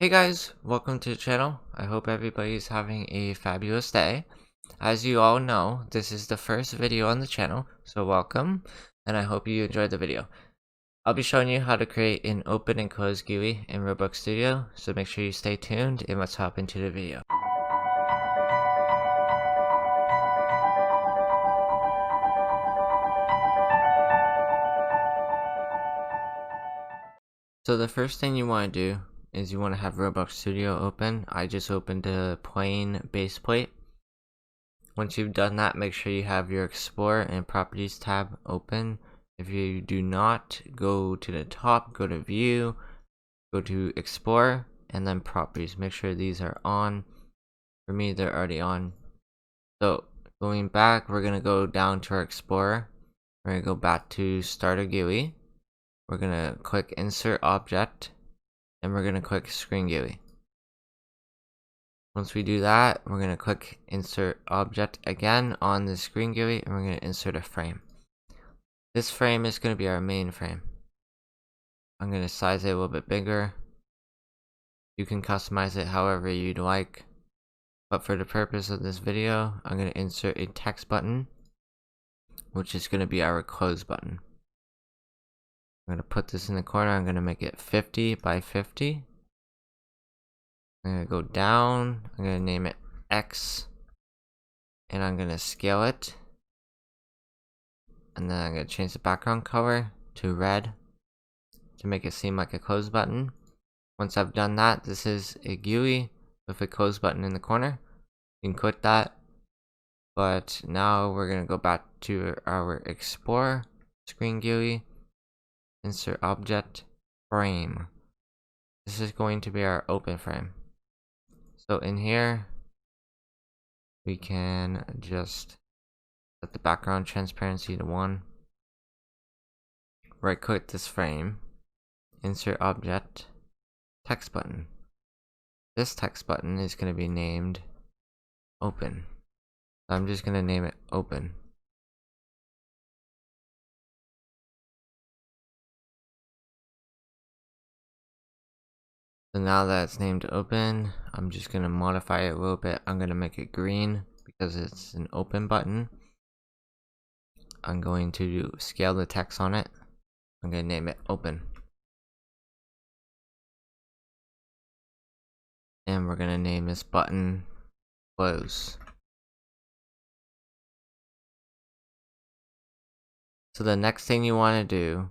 Hey guys, welcome to the channel. I hope everybody's having a fabulous day. As you all know, this is the first video on the channel, so welcome, and I hope you enjoyed the video. I'll be showing you how to create an open and close GUI in Roblox Studio, so make sure you stay tuned and let's hop into the video. So the first thing you want to do is you want to have Roblox Studio open. I just opened a plain base plate. Once you've done that, make sure you have your Explorer and Properties tab open. If you do not, go to the top, go to View, go to Explorer, and then Properties. Make sure these are on. For me, they're already on. So, going back, we're going to go down to our Explorer. We're going to go back to Start a GUI. We're going to click Insert Object, and we're going to click Screen GUI. Once we do that, we're going to click Insert Object again on the Screen GUI, and we're going to insert a frame. This frame is going to be our main frame. I'm going to size it a little bit bigger. You can customize it however you'd like. But for the purpose of this video, I'm going to insert a text button, which is going to be our close button. I'm going to put this in the corner. I'm going to make it 50 by 50. I'm going to go down. I'm going to name it X. And I'm going to scale it. And then I'm going to change the background color to red to make it seem like a close button. Once I've done that, this is a GUI with a close button in the corner. You can click that. But now we're going to go back to our Explorer, Screen GUI, Insert Object, Frame. This is going to be our open frame. So in here, we can just set the background transparency to 1. Right click this frame, insert object, text button. This text button is going to be named open. So I'm just going to name it open. So now that it's named open, I'm just going to modify it a little bit. I'm going to make it green because it's an open button. I'm going to scale the text on it. I'm going to name it open. And we're going to name this button close. So the next thing you want to do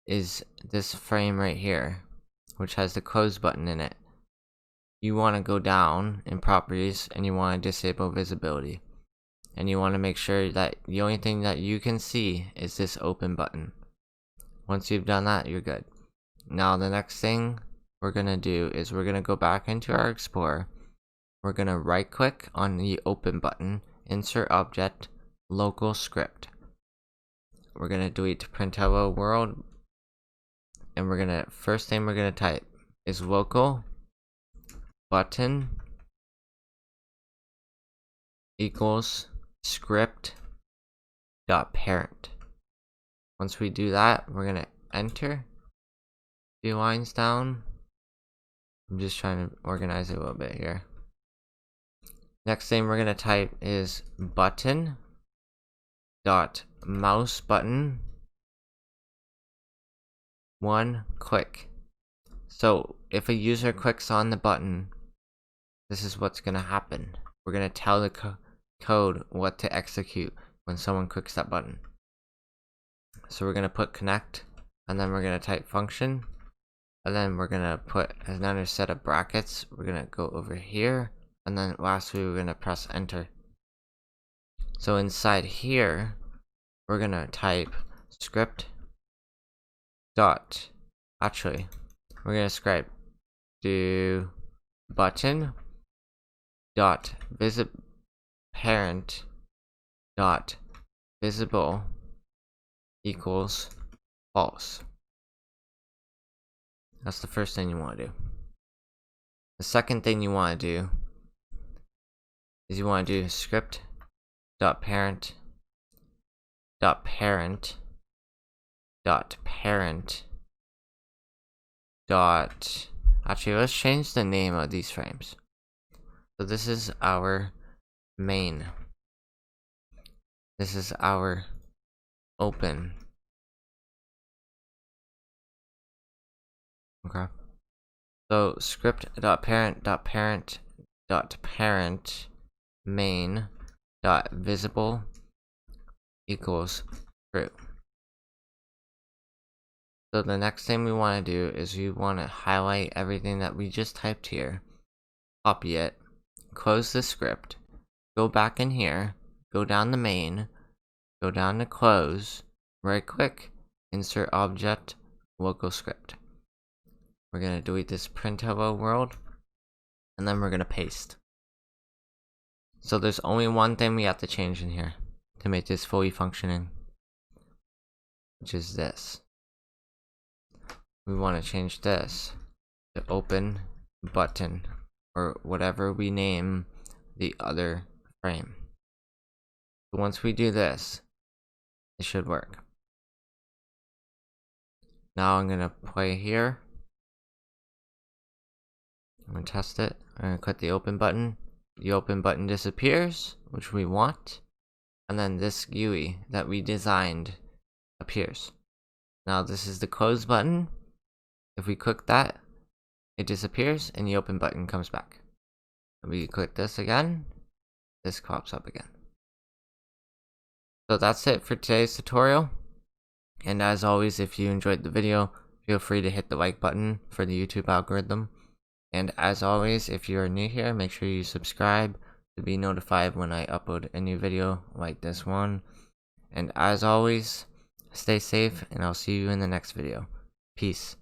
is this frame right here, which has the close button in it. You want to go down in properties and you want to disable visibility. And you want to make sure that the only thing that you can see is this open button. Once you've done that, you're good. Now the next thing we're going to do is we're going to go back into our Explorer. We're going to right click on the open button, insert object, local script. We're going to delete print hello world. And we're going to, first thing we're going to type is local button equals script dot parent. Once we do that, we're going to enter. A few lines down. I'm just trying to organize it a little bit here. Next thing we're going to type is button dot mouse button 1 click. So if a user clicks on the button, this is what's going to happen. We're going to tell the code what to execute when someone clicks that button. So we're going to put connect, and then we're going to type function, and then we're going to put another set of brackets. We're going to go over here, and then lastly we're going to press enter. So inside here, we're going to type script dot, actually, we're going to script do button dot visit parent dot visible equals false. That's the first thing you want to do. The second thing you want to do is you want to do script dot parent dot parent dot parent dot Actually, let's change the name of these frames. So this is our main. This is our open. Okay. So script.parent.parent.parent main.visible equals true. So the next thing we want to do is we want to highlight everything that we just typed here, copy it, close the script, go back in here, go down to main, go down to close, right click, insert object, local script. We're going to delete this print hello world, and then we're going to paste. So there's only one thing we have to change in here to make this fully functioning, which is this. We want to change this to open button, or whatever we name the other frame. So once we do this, it should work. Now I'm going to play here. I'm going to test it. I'm going to click the open button. The open button disappears, which we want. And then this GUI that we designed appears. Now this is the close button. If we click that, it disappears and the open button comes back. If we click this again, this pops up again. So that's it for today's tutorial. And as always, if you enjoyed the video, feel free to hit the like button for the YouTube algorithm. And as always, if you are new here, make sure you subscribe to be notified when I upload a new video like this one. And as always, stay safe, and I'll see you in the next video. Peace.